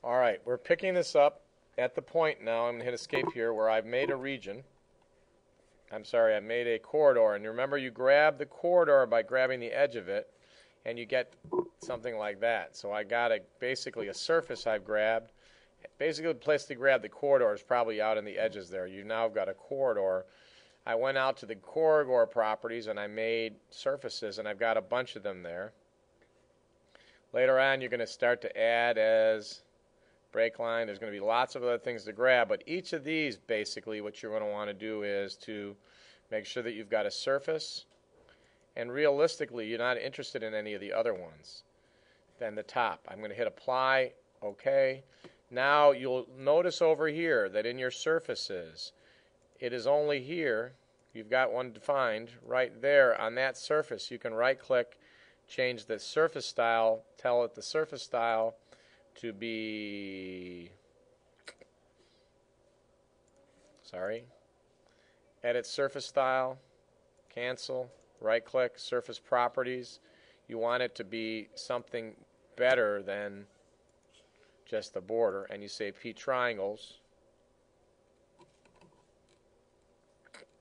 Alright, we're picking this up at the point now, I'm going to hit escape here, where I've made a region. I've made a corridor. And remember, you grab the corridor by grabbing the edge of it, and you get something like that. So I got basically a surface I've grabbed. Basically, the place to grab the corridor is probably out in the edges there. You now have got a corridor. I went out to the corridor properties, and I made surfaces, and I've got a bunch of them there. Later on, you're going to start to add as break line. There's going to be lots of other things to grab, but each of these, basically, what you're going to want to do is to make sure that you've got a surface, and realistically, you're not interested in any of the other ones. Then the top. I'm going to hit apply, OK. Now you'll notice over here that in your surfaces, it is only here, you've got one defined, right there on that surface. You can right click, change the surface style, tell it the surface style to be, edit surface style, cancel, right click, surface properties. You want it to be something better than just the border, and you say P triangles.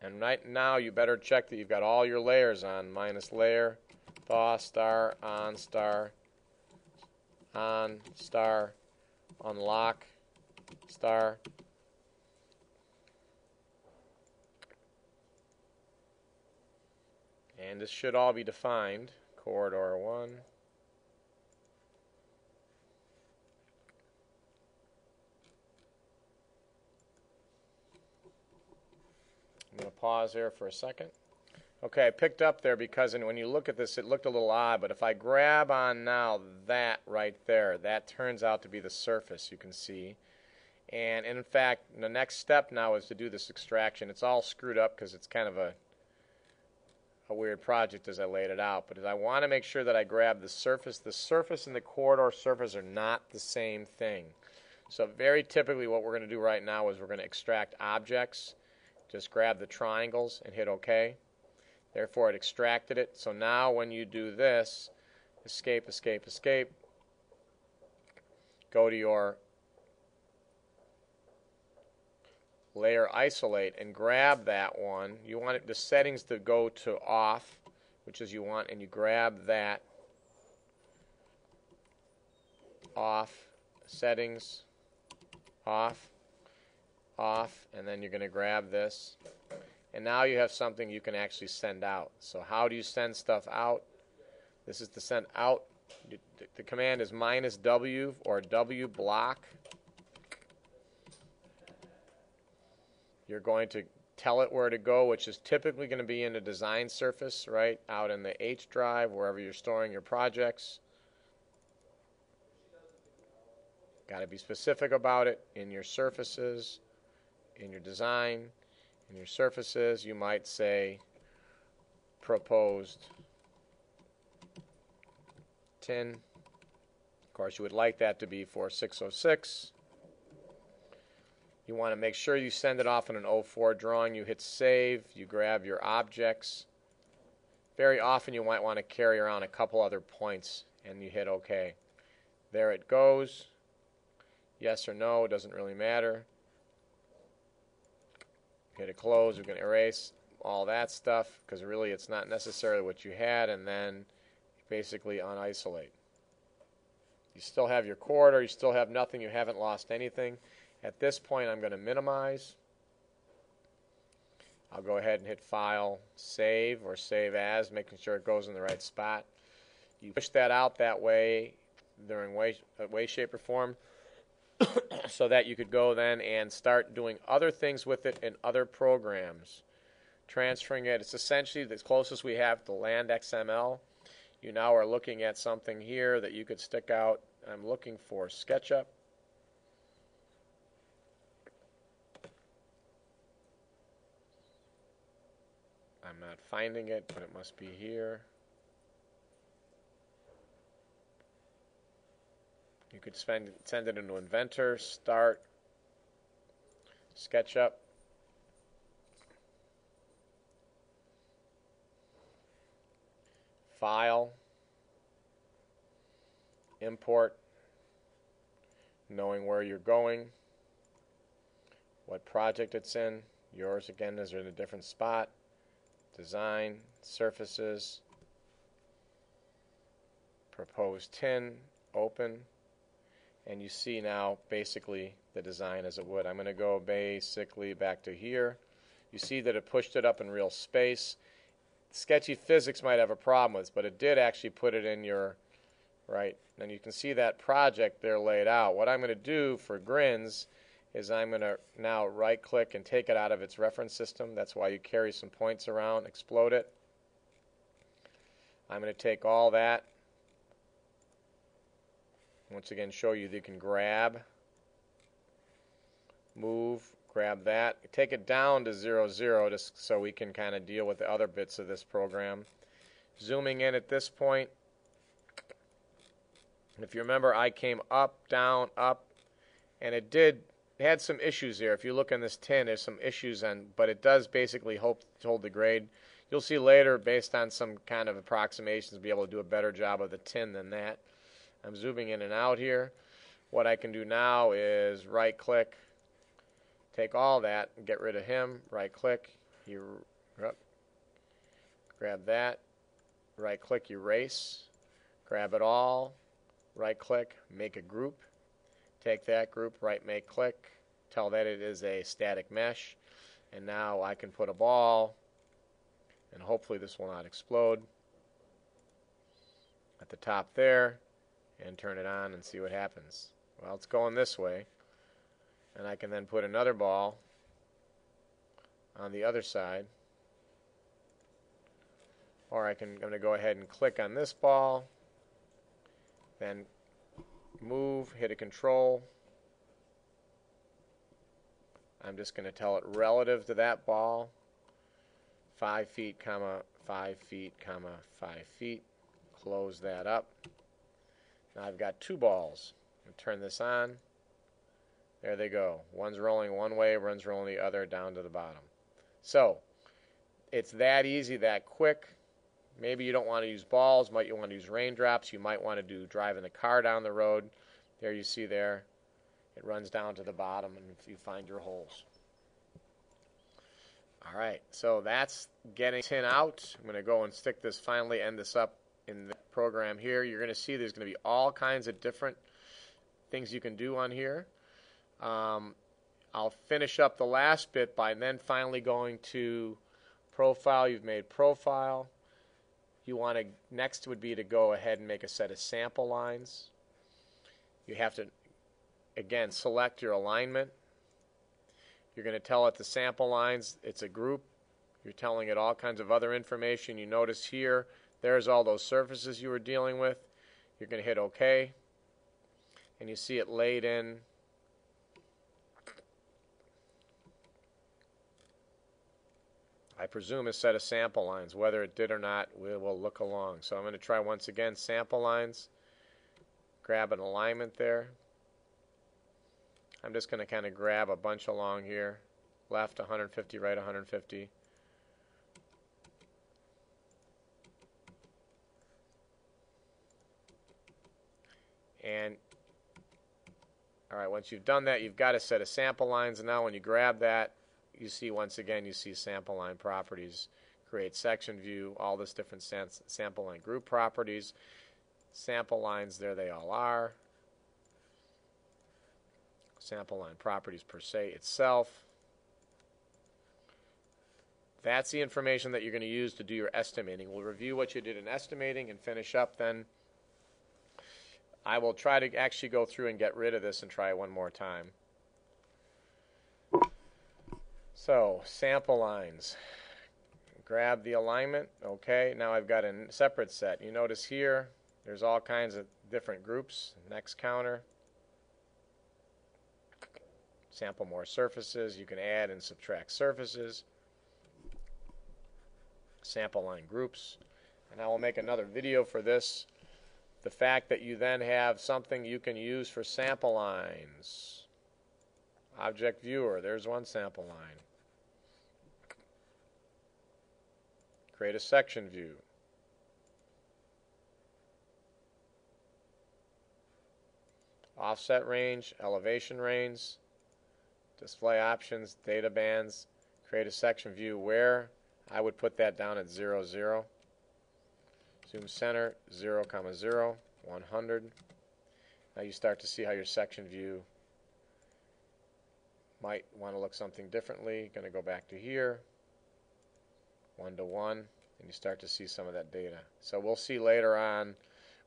And right now you better check that you've got all your layers on, minus layer, thaw, star, on, star, unlock, star. And this should all be defined. Corridor 1. I'm going to pause here for a second. Okay, I picked up there because when you look at this, it looked a little odd, but if I grab on now that right there, that turns out to be the surface, you can see. And in fact, the next step now is to do this extraction. It's all screwed up because it's kind of a weird project as I laid it out, but I want to make sure that I grab the surface. The surface and the corridor surface are not the same thing. So very typically what we're going to do right now is we're going to extract objects. Just grab the triangles and hit OK. Therefore, it extracted it. So now when you do this, escape, escape, escape, go to your layer isolate and grab that one. You want the settings to go to off, which is you want, and you grab that off, settings, off, off, and then you're going to grab this. And now you have something you can actually send out. So how do you send stuff out? This is to send out. The command is -W or W block. You're going to tell it where to go, which is typically going to be in the design surface, right, out in the H drive, wherever you're storing your projects. Got to be specific about it. In your surfaces, in your design, in your surfaces, you might say proposed tin. Of course, you would like that to be for 606. You want to make sure you send it off in an 04 drawing. You hit save. You grab your objects. Very often you might want to carry around a couple other points, and you hit OK. There it goes. Yes or no, it doesn't really matter. Hit a close. We're going to erase all that stuff because really it's not necessarily what you had, and then basically unisolate. You still have your corridor. You still have nothing. You haven't lost anything. At this point, I'm going to minimize. I'll go ahead and hit File, Save, or Save As, making sure it goes in the right spot. You push that out that way during way, shape, or form so that you could go then and start doing other things with it in other programs. Transferring it, it's essentially the closest we have to land XML. You now are looking at something here that you could stick out. I'm looking for Sketchup. I'm not finding it, but it must be here. You could send it into Inventor, Start, Sketchup. File, Import, knowing where you're going, what project it's in. Yours again is in a different spot. Design, surfaces, proposed tin, open, and you see now basically the design as it would. I'm going to go basically back to here. You see that it pushed it up in real space. Sketchy physics might have a problem with this, but it did actually put it in your right. And you can see that project there laid out. What I'm going to do for grins is I'm going to now right click and take it out of its reference system. That's why you carry some points around, explode it. I'm going to take all that. Once again, show you that you can grab, move, grab that. Take it down to 0, 0 just so we can kind of deal with the other bits of this program. Zooming in at this point. If you remember, I came up, down, up, and it had some issues there. If you look in this tin, there's some issues, but it does basically hold the grade. You'll see later, based on some kind of approximations, be able to do a better job of the tin than that. I'm zooming in and out here. What I can do now is right click, take all that, and get rid of him, right click, grab that, right click, erase, grab it all, right click, make a group, take that group, right make click, tell that it is a static mesh, and now I can put a ball, and hopefully this will not explode, at the top there, and turn it on and see what happens. Well, it's going this way, and I can then put another ball on the other side, or I'm going to go ahead and click on this ball, then move, hit a control. I'm just going to tell it relative to that ball, 5 feet, 5 feet, 5 feet. Close that up. Now I've got two balls. I'll turn this on. There they go. One's rolling one way, one's rolling the other down to the bottom. So it's that easy, that quick. Maybe you don't want to use balls, you want to use raindrops. You might want to do driving the car down the road. There you see there, it runs down to the bottom and you find your holes. All right, so that's getting tin out. I'm going to go and stick this, finally end this up in the program here. You're going to see there's going to be all kinds of different things you can do on here. I'll finish up the last bit by then finally going to profile. You've made profile. You want to, next would be to go ahead and make a set of sample lines. You have to, again, select your alignment. You're going to tell it the sample lines. It's a group. You're telling it all kinds of other information. You notice here, there's all those surfaces you were dealing with. You're going to hit OK. And you see it laid in. I presume a set of sample lines. Whether it did or not, we will look along. So I'm going to try once again, sample lines. Grab an alignment there. I'm just going to kind of grab a bunch along here. Left 150, right 150. And all right, once you've done that, you've got a set of sample lines. And now when you grab that, you see once again, you see sample line properties, create section view, all this different sample line group properties. Sample lines, there they all are. Sample line properties per se itself. That's the information that you're going to use to do your estimating. We'll review what you did in estimating and finish up then. I will try to actually go through and get rid of this and try it one more time. So, sample lines. Grab the alignment. Okay, now I've got a separate set. You notice here, there's all kinds of different groups. Next counter. Sample more surfaces. You can add and subtract surfaces. Sample line groups. And I will make another video for this. The fact that you then have something you can use for sample lines. Object viewer, there's one sample line. Create a section view. offset range, elevation range, display options, data bands, create a section view where I would put that down at 0, 0. Zoom center, 0, 0, 100. Now you start to see how your section view might want to look something differently. Going to go back to here, 1 to 1, and you start to see some of that data. So we'll see later on,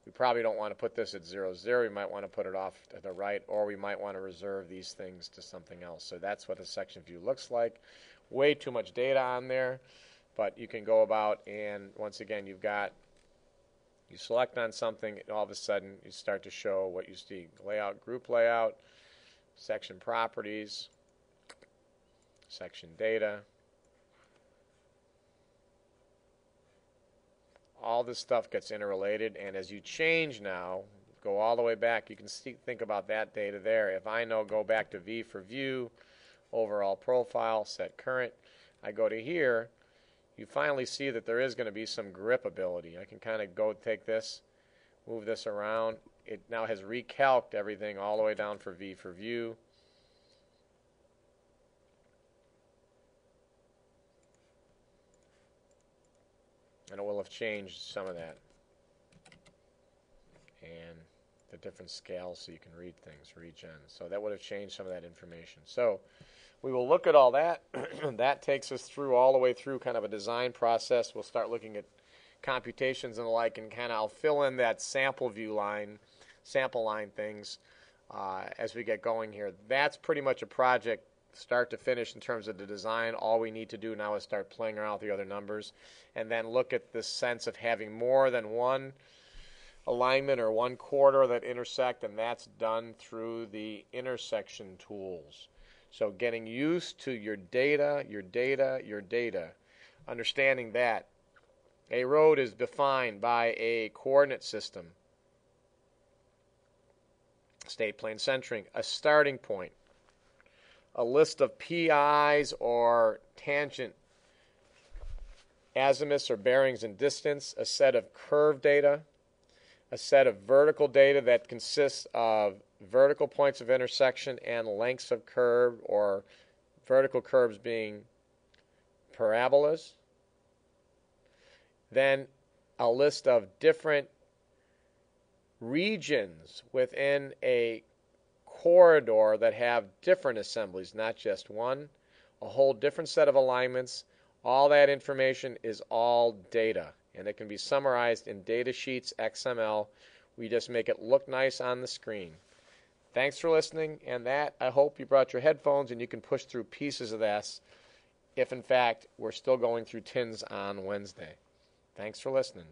we probably don't want to put this at 0, 0. We might want to put it off to the right, or we might want to reserve these things to something else. So that's what a section view looks like. Way too much data on there, but you can go about, and once again, you select on something, and all of a sudden you start to show what you see. Layout, group layout, section properties, section data. All this stuff gets interrelated, and as you change now, go all the way back, you can think about that data there. If I know, go back to V for view, overall profile, set current, I go to here, you finally see that there is going to be some grip ability. I can kind of go take this, move this around. It now has recalced everything all the way down for V for view. And it will have changed some of that. And the different scales so you can read things, regen. So that would have changed some of that information. So we will look at all that. That takes us through all the way through kind of a design process. We'll start looking at computations and the like, and kind of I'll fill in that sample view line, sample line things as we get going here. That's pretty much a project start to finish in terms of the design. All we need to do now is start playing around with the other numbers and then look at the sense of having more than one alignment or one corridor that intersect, and that's done through the intersection tools. So getting used to your data, understanding that a road is defined by a coordinate system, state plane centering, a starting point, a list of PIs or tangent azimuths or bearings and distance, a set of curve data, a set of vertical data that consists of vertical points of intersection and lengths of curve, or vertical curves being parabolas. Then a list of different regions within a corridor that have different assemblies, not just one, a whole different set of alignments. All that information is all data, and it can be summarized in data sheets, XML. We just make it look nice on the screen. Thanks for listening, and that, I hope you brought your headphones and you can push through pieces of this if, in fact, we're still going through TINs on Wednesday. Thanks for listening.